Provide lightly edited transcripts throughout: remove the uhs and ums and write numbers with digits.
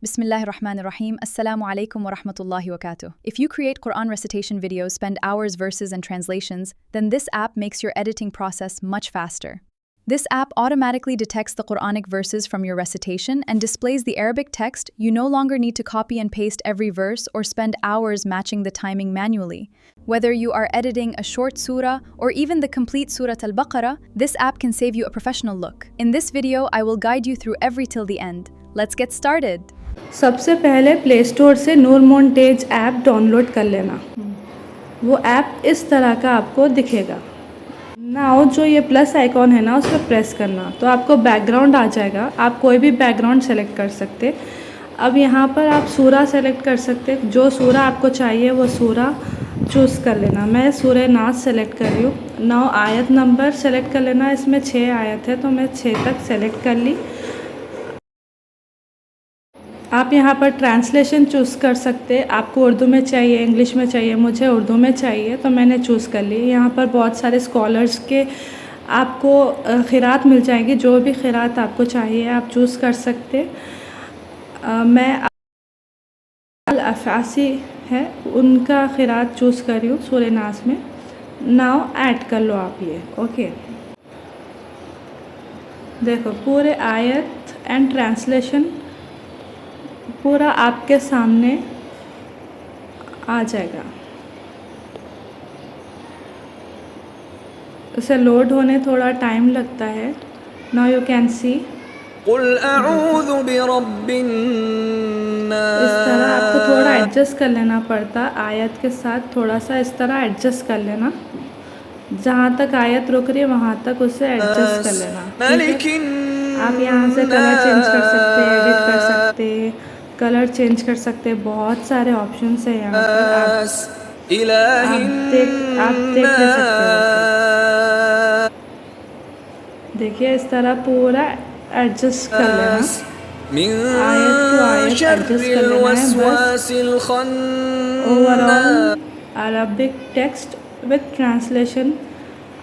Bismillahirrahmanirrahim. Assalamu alaikum wa rahmatullahi wa barakatuh. If you create Quran recitation videos, spend hours, verses, and translations, then this app makes your editing process much faster. This app automatically detects the Quranic verses from your recitation and displays the Arabic text. You no longer need to copy and paste every verse or spend hours matching the timing manually. Whether you are editing a short surah or even the complete Surah Al-Baqarah, this app can save you a professional look. In this video, I will guide you through every till the end. Let's get started. सबसे पहले play store से नूरमोंटेज app download कर लेना। वो app इस तरह का आपको दिखेगा। नाउ जो ये प्लस आइकॉन है ना, उस पर प्रेस करना तो आपको बैकग्राउंड आ जाएगा। आप कोई भी बैकग्राउंड सेलेक्ट कर सकते। अब यहाँ पर आप सूरा सेलेक्ट कर सकते, जो सूरा आपको चाहिए वो सूरा चूज़ कर लेना। मैं सूरह नास सेलेक्ट कर रही हूँ। नाउ आयत नंबर सेलेक्ट कर लेना। इसमें 6 आयत है तो मैं 6 तक सेलेक्ट कर ली। आप यहाँ पर ट्रांसलेशन चूज़ कर सकते। आपको उर्दू में चाहिए, इंग्लिश में चाहिए, मुझे उर्दू में चाहिए तो मैंने चूज़ कर ली। यहाँ पर बहुत सारे स्कॉलर्स के आपको क़िरात मिल जाएंगी। जो भी क़िरात आपको चाहिए आप चूज़ कर सकते। मैं अल-अफ़ासी है उनका क़िरात चूज़ कर रही हूँ सूरह नास में। नाउ ऐड कर लो आप ये। ओके, देखो पूरे आयत एंड ट्रांसलेशन पूरा आपके सामने आ जाएगा। उसे लोड होने थोड़ा टाइम लगता है। Now you can see. कुल अऊज़ु बिरब्बिन नास। इस तरह आपको थोड़ा एडजस्ट कर लेना पड़ता। आयत के साथ थोड़ा सा इस तरह एडजस्ट कर लेना। जहाँ तक आयत रुक रही है वहाँ तक उसे एडजस्ट कर लेना। आप यहाँ से कलर चेंज कर सकते, एडिट कर सकते, कलर चेंज कर सकते। बहुत सारे ऑप्शंस है यहाँ पर। आप देख ले सकते हो। देखिए इस तरह पूरा एडजस्ट कर लेना। आयत टू आयत एडजस्ट कर लेना है बस। Overall Arabic text with translation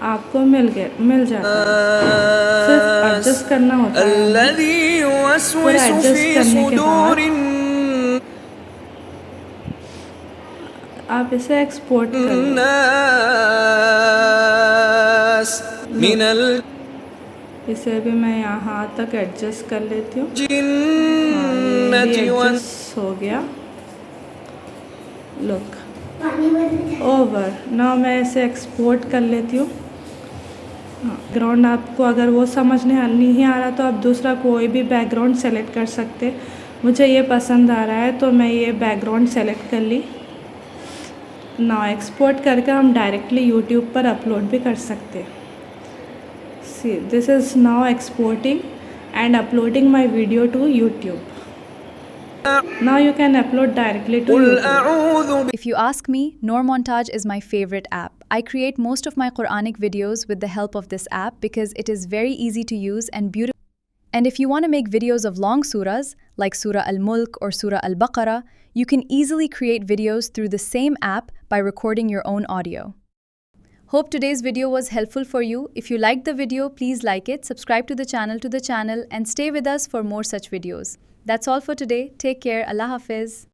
आपको मिल जाता है। सिर्फ एडजस्ट करना होता है। फिर एडजस्ट करने के बाद आप इसे एक्सपोर्ट करें। इसे भी मैं यहाँ तक एडजस्ट कर लेती हूँ। एडजस्ट हो गया। Look over. नाउ मैं इसे एक्सपोर्ट कर लेती हूँ। बैकग्राउंड आपको अगर वो समझने नहीं आ रहा तो आप दूसरा कोई भी बैकग्राउंड सेलेक्ट कर सकते। मुझे ये पसंद आ रहा है तो मैं ये बैकग्राउंड सेलेक्ट कर ली। नाउ एक्सपोर्ट करके हम डायरेक्टली यूट्यूब पर अपलोड भी कर सकते। See this is now exporting and uploading my video to YouTube. Now you can upload directly to YouTube. If you ask me, NorMontage is my favorite app. I create most of my Quranic videos with the help of this app because it is very easy to use and beautiful. And if you want to make videos of long surahs, like Surah Al-Mulk or Surah Al-Baqarah, you can easily create videos through the same app by recording your own audio. Hope today's video was helpful for you. If you liked the video, please like it, subscribe to the channel, and stay with us for more such videos. That's all for today. Take care. Allah Hafiz.